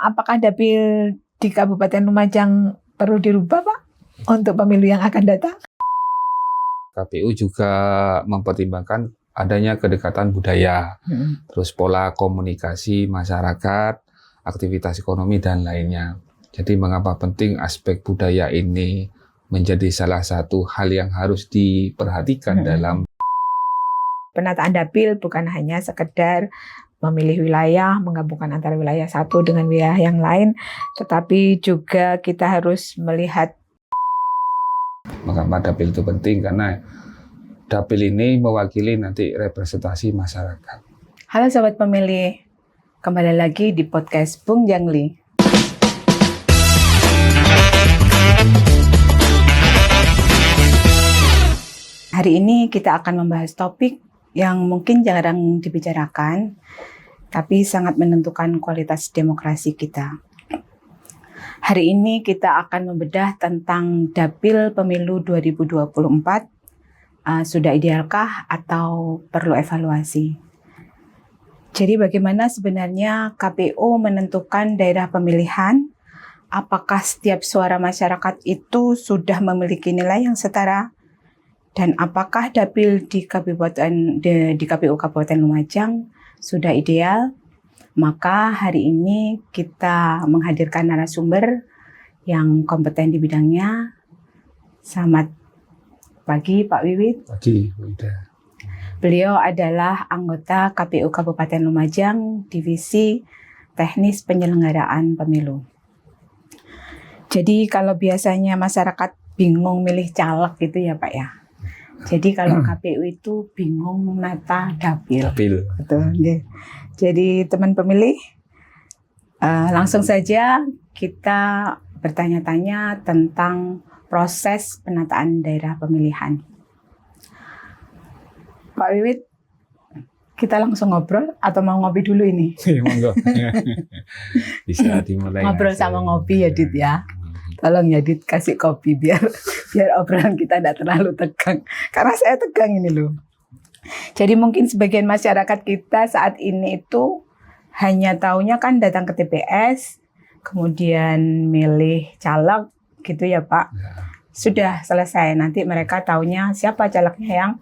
apakah dapil di Kabupaten Lumajang perlu dirubah, Pak, untuk pemilu yang akan datang? KPU juga mempertimbangkan adanya kedekatan budaya, terus pola komunikasi masyarakat, aktivitas ekonomi, dan lainnya. Jadi mengapa penting aspek budaya ini menjadi salah satu hal yang harus diperhatikan dalam penataan dapil, bukan hanya sekedar memilih wilayah, menggabungkan antara wilayah satu dengan wilayah yang lain, tetapi juga kita harus melihat mengapa dapil itu penting, karena dapil ini mewakili nanti representasi masyarakat. Halo Sobat Pemilih, kembali lagi di podcast Bung Jangli. Hari ini kita akan membahas topik yang mungkin jarang dibicarakan, tapi sangat menentukan kualitas demokrasi kita. Hari ini kita akan membedah tentang dapil pemilu 2024. Sudah idealkah atau perlu evaluasi? Jadi bagaimana sebenarnya KPU menentukan daerah pemilihan? Apakah setiap suara masyarakat itu sudah memiliki nilai yang setara? Dan apakah dapil di KPU Kabupaten Lumajang sudah ideal? Maka hari ini kita menghadirkan narasumber yang kompeten di bidangnya. Selamat pagi Pak Wiwit. Pagi, udah. Beliau adalah anggota KPU Kabupaten Lumajang, Divisi Teknis Penyelenggaraan Pemilu. Jadi kalau biasanya masyarakat bingung milih caleg gitu ya Pak ya. Jadi kalau KPU itu bingung menata dapil. Betul. Okay. Jadi teman pemilih, langsung saja kita bertanya-tanya tentang proses penataan daerah pemilihan. Pak Wiwit, kita langsung ngobrol atau mau ngopi dulu ini? Monggo. Bisa dimulai. Ngobrol sama ngopi ya Dit ya. Tolong ya Dit, kasih kopi biar obrolan kita tidak terlalu tegang. Karena saya tegang ini loh. Jadi mungkin sebagian masyarakat kita saat ini itu hanya taunya kan datang ke TPS, kemudian milih caleg gitu ya Pak. Ya. Sudah selesai, nanti mereka taunya siapa calegnya yang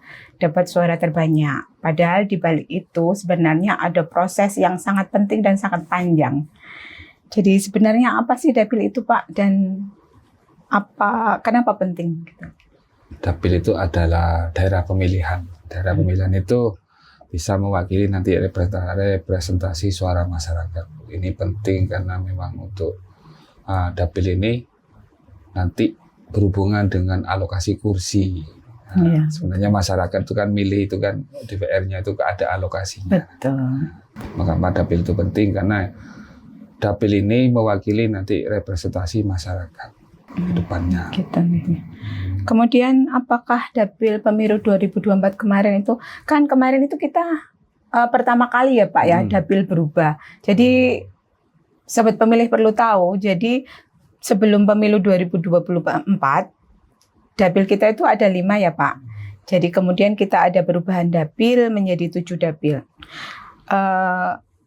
dapat suara terbanyak. Padahal di balik itu sebenarnya ada proses yang sangat penting dan sangat panjang. Jadi sebenarnya apa sih dapil itu Pak, dan kenapa penting? Dapil itu adalah daerah pemilihan. Daerah pemilihan itu bisa mewakili nanti representasi suara masyarakat. Ini penting karena memang untuk dapil ini nanti berhubungan dengan alokasi kursi. Sebenarnya masyarakat itu kan milih itu kan DPR-nya itu ada alokasinya. Betul. Maka dapil itu penting karena dapil ini mewakili nanti representasi masyarakat ke depannya. Gitu. Kemudian apakah dapil pemilu 2024 kemarin itu, kan kemarin itu kita pertama kali ya Pak ya dapil berubah. Jadi sobat pemilih perlu tahu, jadi sebelum pemilu 2024 dapil kita itu ada 5 ya Pak. Jadi kemudian kita ada perubahan dapil menjadi 7 dapil.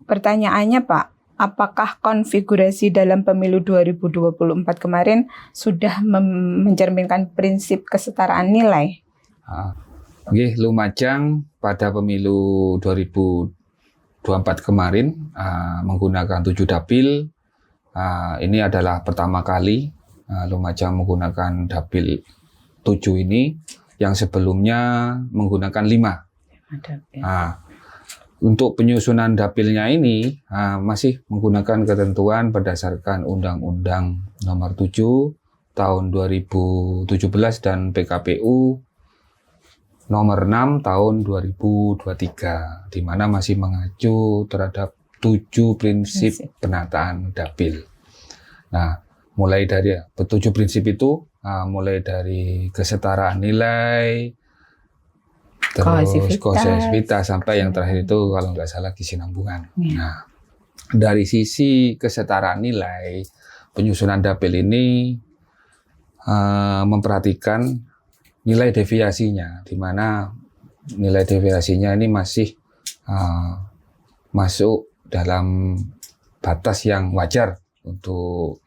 Pertanyaannya Pak, apakah konfigurasi dalam pemilu 2024 kemarin sudah mencerminkan prinsip kesetaraan nilai? Lumajang pada pemilu 2024 kemarin menggunakan 7 dapil. Ini adalah pertama kali Lumajang menggunakan dapil 7 ini, yang sebelumnya menggunakan 5. Untuk penyusunan dapilnya ini masih menggunakan ketentuan berdasarkan Undang-Undang Nomor 7 Tahun 2017 dan PKPU Nomor 6 Tahun 2023, di mana masih mengacu terhadap 7 prinsip penataan dapil. Nah, mulai dari 7 prinsip itu, mulai dari kesetaraan nilai, terus kohesivitas sampai yang terakhir itu kalau nggak salah kesinambungan. Nah, dari sisi kesetaraan nilai, penyusunan dapil ini memperhatikan nilai deviasinya, di mana nilai deviasinya ini masih masuk dalam batas yang wajar untuk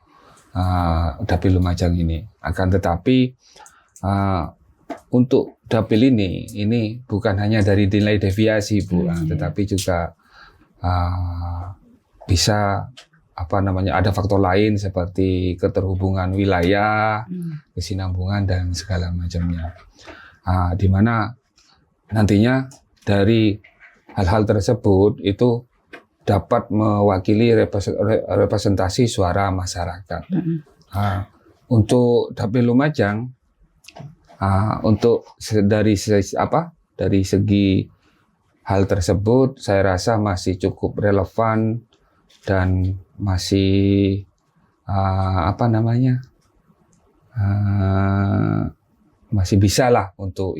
Dapil Lumajang ini. Akan tetapi untuk Dapil ini bukan hanya dari nilai deviasi Bu, tetapi juga bisa ada faktor lain seperti keterhubungan wilayah, kesinambungan dan segala macamnya. Di mana nantinya dari hal-hal tersebut itu dapat mewakili representasi suara masyarakat. Untuk Dapil Lumajang, dari segi hal tersebut, saya rasa masih cukup relevan dan masih masih bisa lah untuk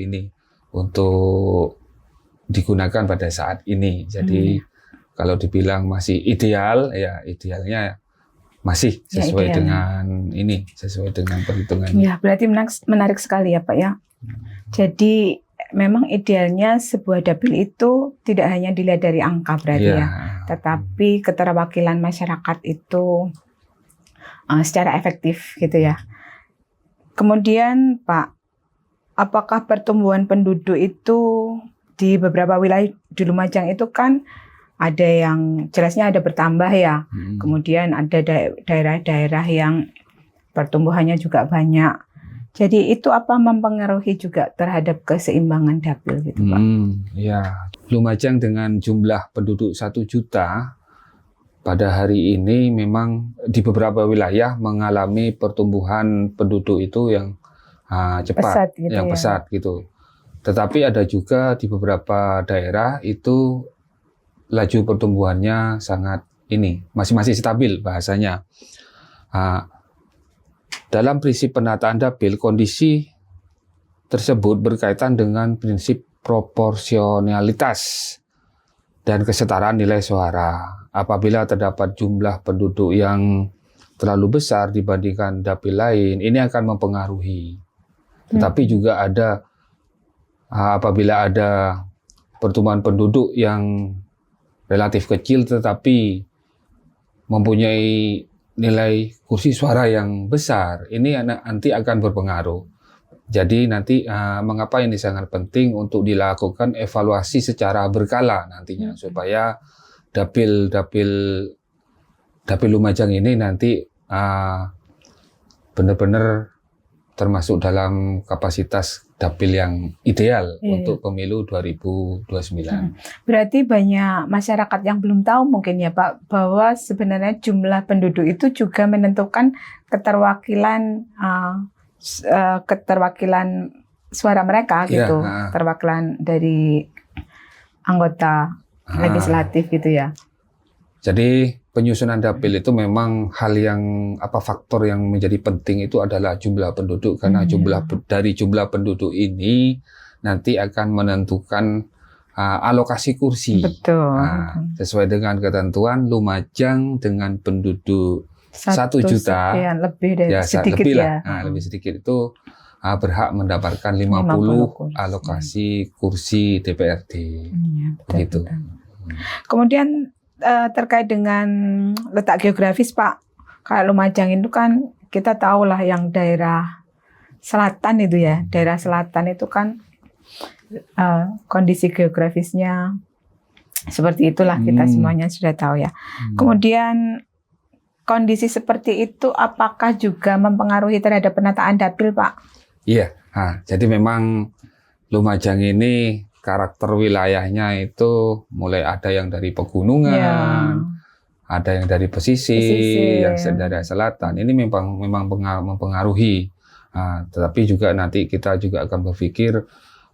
digunakan pada saat ini. Jadi kalau dibilang masih ideal, ya idealnya masih sesuai sesuai dengan perhitungannya. Ya, berarti menarik sekali ya Pak ya. Jadi memang idealnya sebuah dapil itu tidak hanya dilihat dari angka berarti ya, tetapi keterwakilan masyarakat itu secara efektif gitu ya. Kemudian Pak, apakah pertumbuhan penduduk itu di beberapa wilayah di Lumajang itu kan ada yang jelasnya ada bertambah ya, kemudian ada daerah-daerah yang pertumbuhannya juga banyak. Jadi itu apa mempengaruhi juga terhadap keseimbangan dapil gitu Pak? Ya, Lumajang dengan jumlah penduduk 1 juta pada hari ini memang di beberapa wilayah mengalami pertumbuhan penduduk itu yang cepat, pesat gitu. Tetapi ada juga di beberapa daerah itu laju pertumbuhannya masih stabil bahasanya. Dalam prinsip penataan dapil, kondisi tersebut berkaitan dengan prinsip proporsionalitas dan kesetaraan nilai suara. Apabila terdapat jumlah penduduk yang terlalu besar dibandingkan dapil lain, ini akan mempengaruhi. Tetapi juga apabila ada pertumbuhan penduduk yang relatif kecil tetapi mempunyai nilai kursi suara yang besar, ini nanti akan berpengaruh. Jadi nanti mengapa ini sangat penting untuk dilakukan evaluasi secara berkala nantinya supaya dapil Lumajang ini nanti benar-benar termasuk dalam kapasitas dapil yang ideal untuk pemilu 2029. Berarti banyak masyarakat yang belum tahu mungkin ya Pak, bahwa sebenarnya jumlah penduduk itu juga menentukan keterwakilan suara mereka gitu, keterwakilan dari anggota legislatif gitu ya. Jadi penyusunan dapil itu memang hal yang faktor yang menjadi penting itu adalah jumlah penduduk, karena dari jumlah penduduk ini nanti akan menentukan alokasi kursi. Betul. Sesuai dengan ketentuan Lumajang dengan penduduk 1 juta lebih dari sedikit ya. Lebih sedikit itu berhak mendapatkan 50 alokasi kursi DPRD. Begitu. Kemudian terkait dengan letak geografis Pak, kayak Lumajang itu kan kita tahu lah yang daerah selatan itu ya, daerah selatan itu kan kondisi geografisnya seperti itulah, kita semuanya sudah tahu ya. Kemudian kondisi seperti itu apakah juga mempengaruhi terhadap penataan dapil Pak? Iya, jadi memang Lumajang ini karakter wilayahnya itu mulai ada yang dari pegunungan, ada yang dari pesisir, yang dari selatan. Ini memang mempengaruhi. Tetapi juga nanti kita juga akan berpikir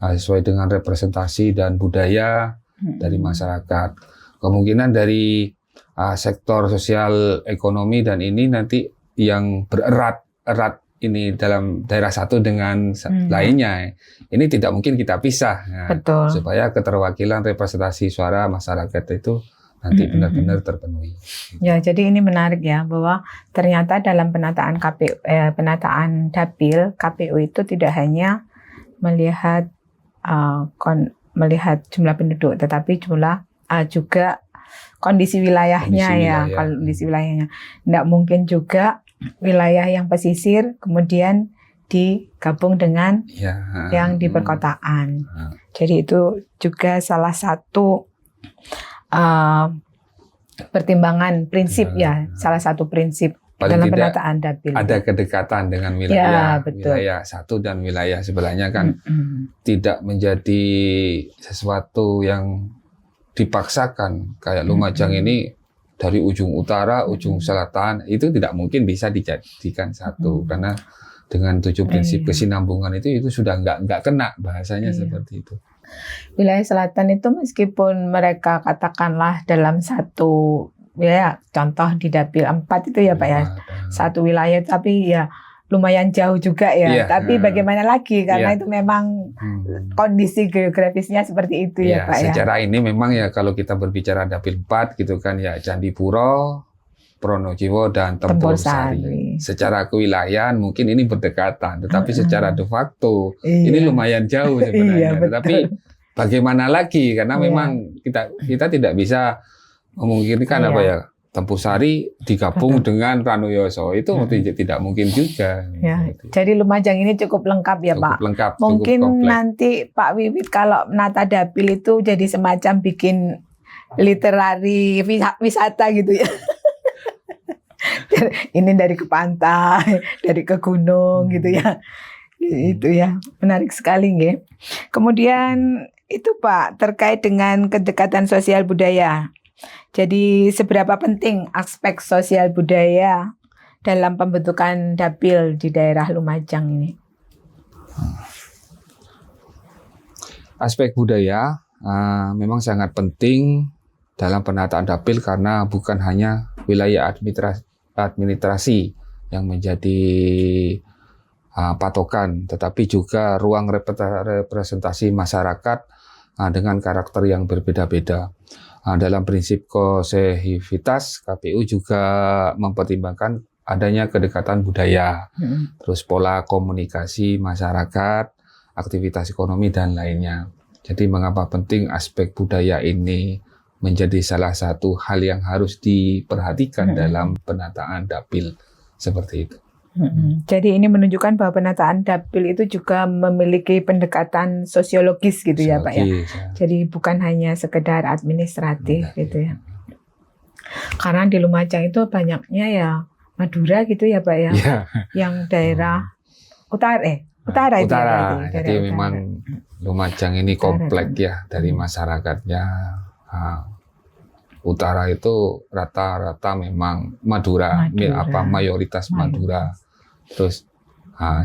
sesuai dengan representasi dan budaya dari masyarakat. Kemungkinan dari sektor sosial ekonomi dan ini nanti yang bererat ini dalam daerah satu dengan lainnya, ini tidak mungkin kita pisah, supaya keterwakilan representasi suara masyarakat itu nanti benar-benar terpenuhi. Ya, jadi ini menarik ya, bahwa ternyata dalam penataan penataan dapil, KPU itu tidak hanya melihat jumlah penduduk, tetapi juga kondisi wilayahnya Kondisi ya, wilayah. kondisi wilayahnya. Nggak mungkin juga wilayah yang pesisir kemudian digabung dengan Ya, yang di perkotaan. Hmm. Jadi itu juga salah satu pertimbangan prinsip ya, salah satu prinsip Paling dalam tidak penataan dapil. ada kedekatan dengan Ya, betul. wilayah satu dan wilayah sebelahnya kan Mm-mm. tidak menjadi sesuatu yang dipaksakan kayak Lumajang ini dari ujung utara, ujung selatan itu tidak mungkin bisa dijadikan satu karena dengan 7 prinsip Iya. kesinambungan itu sudah nggak kena bahasanya Iya. seperti itu. Wilayah selatan itu meskipun mereka katakanlah dalam satu ya contoh di dapil 4 itu ya Pak ya, satu wilayah tapi ya lumayan jauh juga ya. Iya, Tapi bagaimana lagi karena iya. itu memang kondisi geografisnya seperti itu ya Pak ya. Secara ini memang ya kalau kita berbicara dapil 4 gitu kan ya Candipuro, Pronojiwo dan Tempur Sari. Secara kewilayahan mungkin ini berdekatan, tetapi secara de facto ini lumayan jauh sebenarnya. Iya, Tetapi bagaimana lagi karena Iya. memang kita tidak bisa memungkinkan Iya. apa ya Tempur Sari digabung dengan Ranuyoso itu tidak mungkin juga. Ya, Gitu. jadi Lumajang ini cukup lengkap ya Cukup Pak. lengkap, Mungkin cukup komplek. nanti Pak Wiwit kalau menata dapil itu jadi semacam bikin literari wisata gitu ya. Ini dari ke pantai, dari ke gunung gitu ya. Itu ya, menarik sekali nggih. Kemudian itu Pak terkait dengan kedekatan sosial budaya. Jadi seberapa penting aspek sosial budaya dalam pembentukan dapil di daerah Lumajang ini? Aspek budaya memang sangat penting dalam penataan dapil karena bukan hanya wilayah administrasi yang menjadi patokan, tetapi juga ruang representasi masyarakat dengan karakter yang berbeda-beda. Dalam prinsip kosehivitas, KPU juga mempertimbangkan adanya kedekatan budaya, terus pola komunikasi masyarakat, aktivitas ekonomi, dan lainnya. Jadi mengapa penting aspek budaya ini menjadi salah satu hal yang harus diperhatikan dalam penataan dapil seperti itu. Jadi ini menunjukkan bahwa penataan dapil itu juga memiliki pendekatan sosiologis gitu ya Pak ya. Jadi bukan hanya sekedar administratif gitu ya. Karena di Lumajang itu banyaknya ya Madura gitu ya Pak ya. Yang daerah utara itu ya, jadi daerah memang Lumajang ini kompleks ya dari masyarakatnya. Utara itu rata-rata memang Madura. Mayoritas Madura. Terus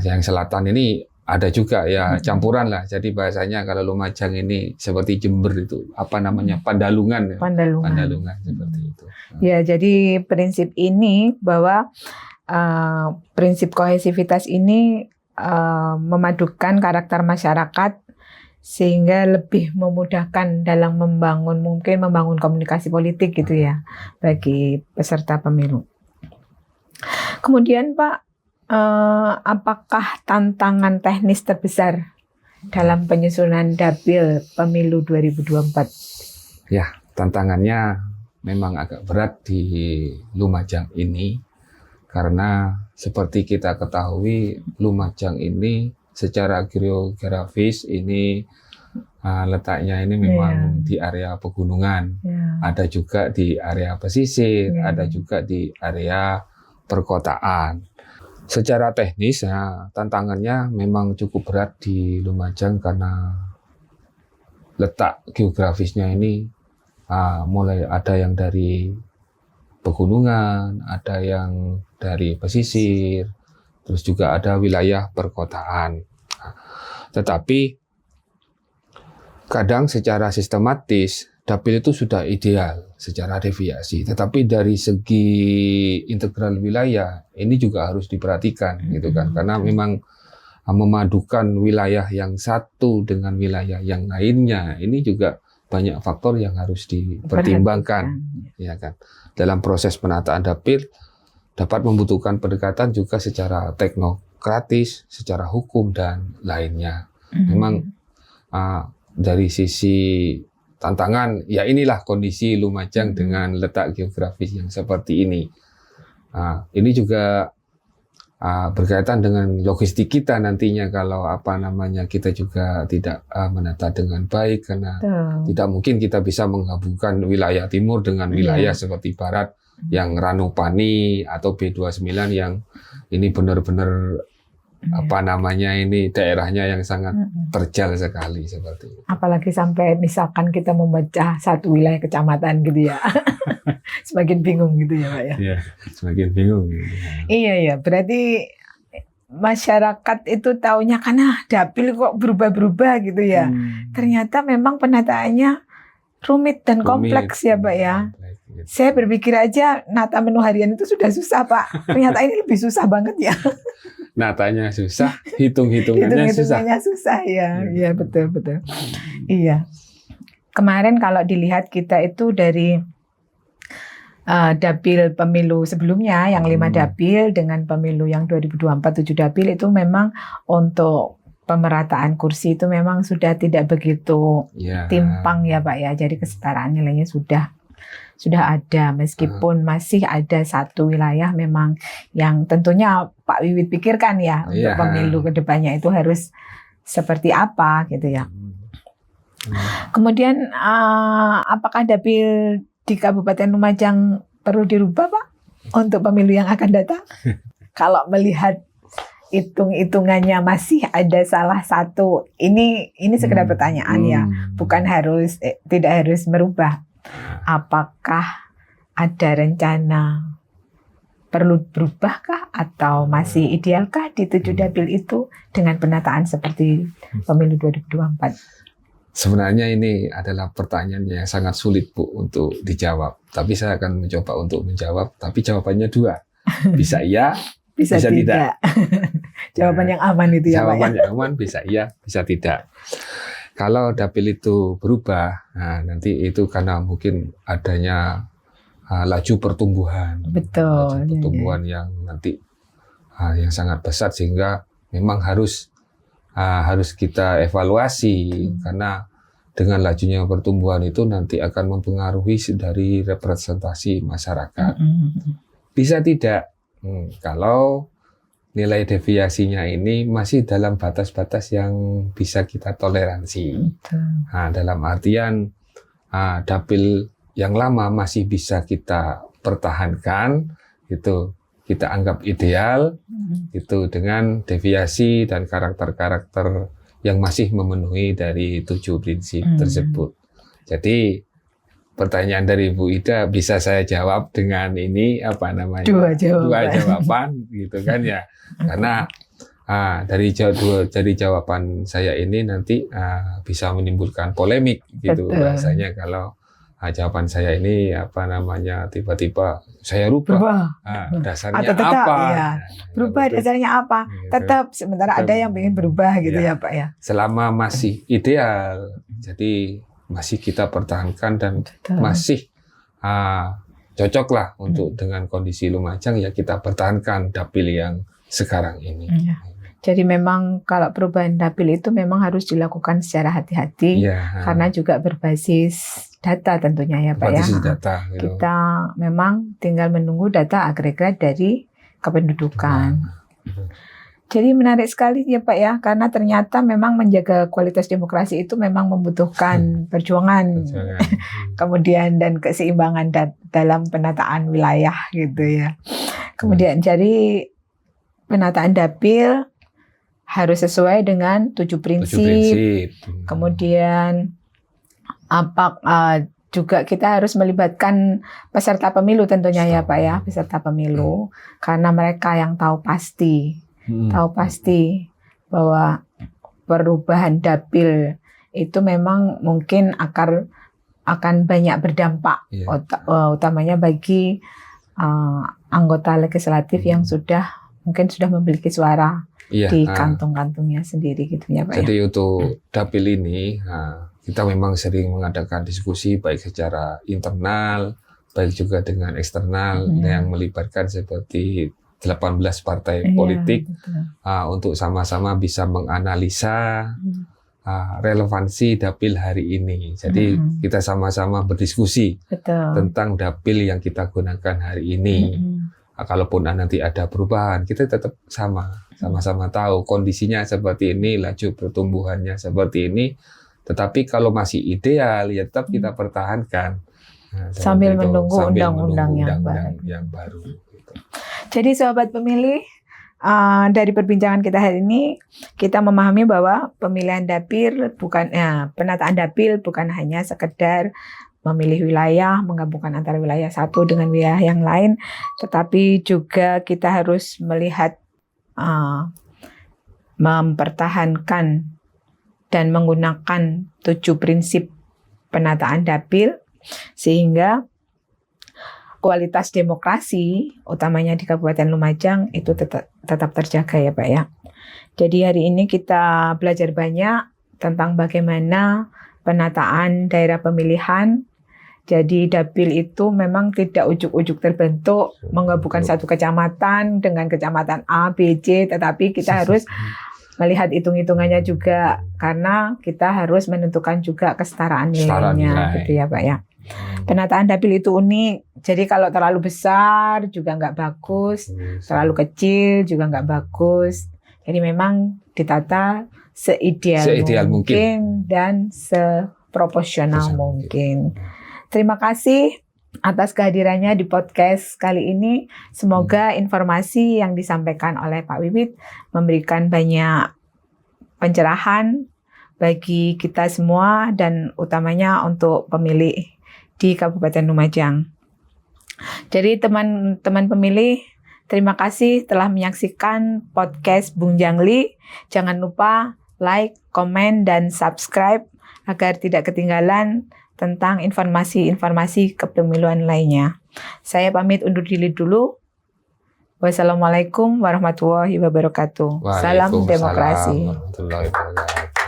yang selatan ini ada juga ya campuran lah. Jadi bahasanya kalau Lumajang ini seperti Jember itu apa namanya Pandalungan. Pandalungan seperti itu. Ya, jadi prinsip ini bahwa prinsip kohesivitas ini memadukan karakter masyarakat sehingga lebih memudahkan dalam membangun komunikasi politik gitu ya bagi peserta pemilu. Kemudian Pak, apakah tantangan teknis terbesar dalam penyusunan dapil pemilu 2024? Ya, tantangannya memang agak berat di Lumajang ini karena seperti kita ketahui Lumajang ini secara geografis ini letaknya ini memang di area pegunungan, ada juga di area pesisir, ada juga di area perkotaan. Secara teknis tantangannya memang cukup berat di Lumajang karena letak geografisnya ini mulai ada yang dari pegunungan, ada yang dari pesisir, terus juga ada wilayah perkotaan. Tetapi kadang secara sistematis dapil itu sudah ideal secara deviasi, tetapi dari segi integral wilayah ini juga harus diperhatikan gitu kan, karena memang memadukan wilayah yang satu dengan wilayah yang lainnya ini juga banyak faktor yang harus dipertimbangkan, ya kan. Dalam proses penataan dapil dapat membutuhkan pendekatan juga secara teknokratis, secara hukum dan lainnya. Memang dari sisi tantangan, ya inilah kondisi Lumajang dengan letak geografis yang seperti ini. Nah, ini juga berkaitan dengan logistik kita nantinya kalau kita juga tidak menata dengan baik, karena tidak mungkin kita bisa menggabungkan wilayah timur dengan wilayah seperti barat yang Ranupani atau B29 yang ini benar-benar ini daerahnya yang sangat terjal sekali seperti itu. Apalagi sampai misalkan kita memecah satu wilayah kecamatan gitu ya. Semakin bingung gitu ya Pak ya. Iya, semakin bingung. Iya, berarti masyarakat itu taunya karena dapil kok berubah-berubah gitu ya. Ternyata memang penataannya rumit dan kompleks ya Pak ya. Gitu. Saya berpikir aja nata menu harian itu sudah susah Pak. Ternyata ini lebih susah banget ya. Natanya susah, hitung-hitungannya susah ya. Iya, betul. Iya. Kemarin kalau dilihat kita itu dari dapil pemilu sebelumnya yang 5 dapil dengan pemilu yang 2024 7 dapil itu memang untuk pemerataan kursi itu memang sudah tidak begitu timpang ya Pak ya. Jadi kesetaraan nilainya sudah ada, meskipun masih ada satu wilayah memang yang tentunya Pak Wiwit pikirkan ya untuk pemilu kedepannya itu harus seperti apa gitu ya. Kemudian apakah dapil di Kabupaten Lumajang perlu dirubah Pak untuk pemilu yang akan datang? Kalau melihat hitung-hitungannya masih ada salah satu, ini sekedar pertanyaan ya, bukan tidak harus merubah. Apakah ada rencana perlu berubahkah atau masih idealkah di 7 dapil itu dengan penataan seperti pemilu 2024? Sebenarnya ini adalah pertanyaan yang sangat sulit Bu untuk dijawab. Tapi saya akan mencoba untuk menjawab. Tapi jawabannya 2. Bisa iya, bisa tidak. Jawaban yang aman itu ya Pak ya? Jawaban yang aman bisa iya, bisa tidak. Kalau dapil itu berubah, nanti itu karena mungkin adanya laju pertumbuhan. Betul. Laju pertumbuhan yang nanti yang sangat besar sehingga memang harus kita evaluasi karena dengan lajunya pertumbuhan itu nanti akan mempengaruhi dari representasi masyarakat. Bisa tidak kalau nilai deviasinya ini masih dalam batas-batas yang bisa kita toleransi. Dalam artian dapil yang lama masih bisa kita pertahankan, itu kita anggap ideal, itu dengan deviasi dan karakter-karakter yang masih memenuhi dari 7 prinsip tersebut. Jadi pertanyaan dari Bu Ida bisa saya jawab dengan ini dua jawaban gitu kan ya. Karena dari jawaban saya ini nanti bisa menimbulkan polemik gitu. Rasanya kalau jawaban saya ini tiba-tiba saya rubah. Dasarnya atau tetap, apa? Ya. Berubah dasarnya apa? Gitu. Tetap sementara ada yang ingin berubah gitu ya Pak ya. Selama masih ideal, jadi masih kita pertahankan dan masih cocok lah untuk dengan kondisi Lumajang ya kita pertahankan dapil yang sekarang ini. Jadi memang kalau perubahan dapil itu memang harus dilakukan secara hati-hati karena juga berbasis data tentunya ya Pak ya. Data, gitu. Kita memang tinggal menunggu data agregat dari kependudukan. Jadi menarik sekali ya Pak ya, karena ternyata memang menjaga kualitas demokrasi itu memang membutuhkan perjuangan. Kemudian dan keseimbangan dalam penataan wilayah gitu ya. Kemudian jadi penataan dapil harus sesuai dengan 7 prinsip. Kemudian juga kita harus melibatkan peserta pemilu tentunya ya Pak ya, peserta pemilu karena mereka yang tahu pasti bahwa perubahan dapil itu memang mungkin akan banyak berdampak utamanya bagi anggota legislatif yang mungkin sudah memiliki suara di kantong-kantongnya sendiri gitu ya Pak. Jadi untuk dapil ini kita memang sering mengadakan diskusi baik secara internal baik juga dengan eksternal yang melibatkan seperti 18 partai politik untuk sama-sama bisa menganalisa relevansi dapil hari ini. Jadi kita sama-sama berdiskusi Betul. tentang dapil yang kita gunakan hari ini. Kalaupun nanti ada perubahan, kita tetap sama-sama tahu kondisinya seperti ini, laju pertumbuhannya seperti ini. Tetapi kalau masih ideal, ya tetap kita pertahankan. Sambil menunggu sambil undang-undang menunggu yang baru. Gitu. Jadi sobat pemilih, dari perbincangan kita hari ini, kita memahami bahwa pemilihan dapil penataan dapil bukan hanya sekedar memilih wilayah, menggabungkan antara wilayah satu dengan wilayah yang lain, tetapi juga kita harus melihat mempertahankan dan menggunakan 7 prinsip penataan dapil sehingga kualitas demokrasi, utamanya di Kabupaten Lumajang, itu tetap terjaga ya Pak ya. Jadi hari ini kita belajar banyak tentang bagaimana penataan daerah pemilihan. Jadi dapil itu memang tidak ujuk-ujuk terbentuk menggabungkan satu kecamatan dengan kecamatan A, B, C, tetapi kita harus melihat hitung-hitungannya juga karena kita harus menentukan juga kesetaraan nilainya, gitu ya Pak ya. Penataan dapil itu unik, jadi kalau terlalu besar juga nggak bagus, terlalu kecil juga nggak bagus. Jadi memang ditata seideal mungkin dan seproporsional mungkin. Terima kasih atas kehadirannya di podcast kali ini. Semoga informasi yang disampaikan oleh Pak Wiwit memberikan banyak pencerahan bagi kita semua dan utamanya untuk pemilih di Kabupaten Lumajang. Jadi teman-teman pemilih, terima kasih telah menyaksikan podcast Bung Jangli. Jangan lupa like, komen, dan subscribe agar tidak ketinggalan tentang informasi-informasi kepemiluan lainnya. Saya pamit undur diri dulu. Wassalamualaikum warahmatullahi wabarakatuh. Salam demokrasi. Warahmatullahi wabarakatuh.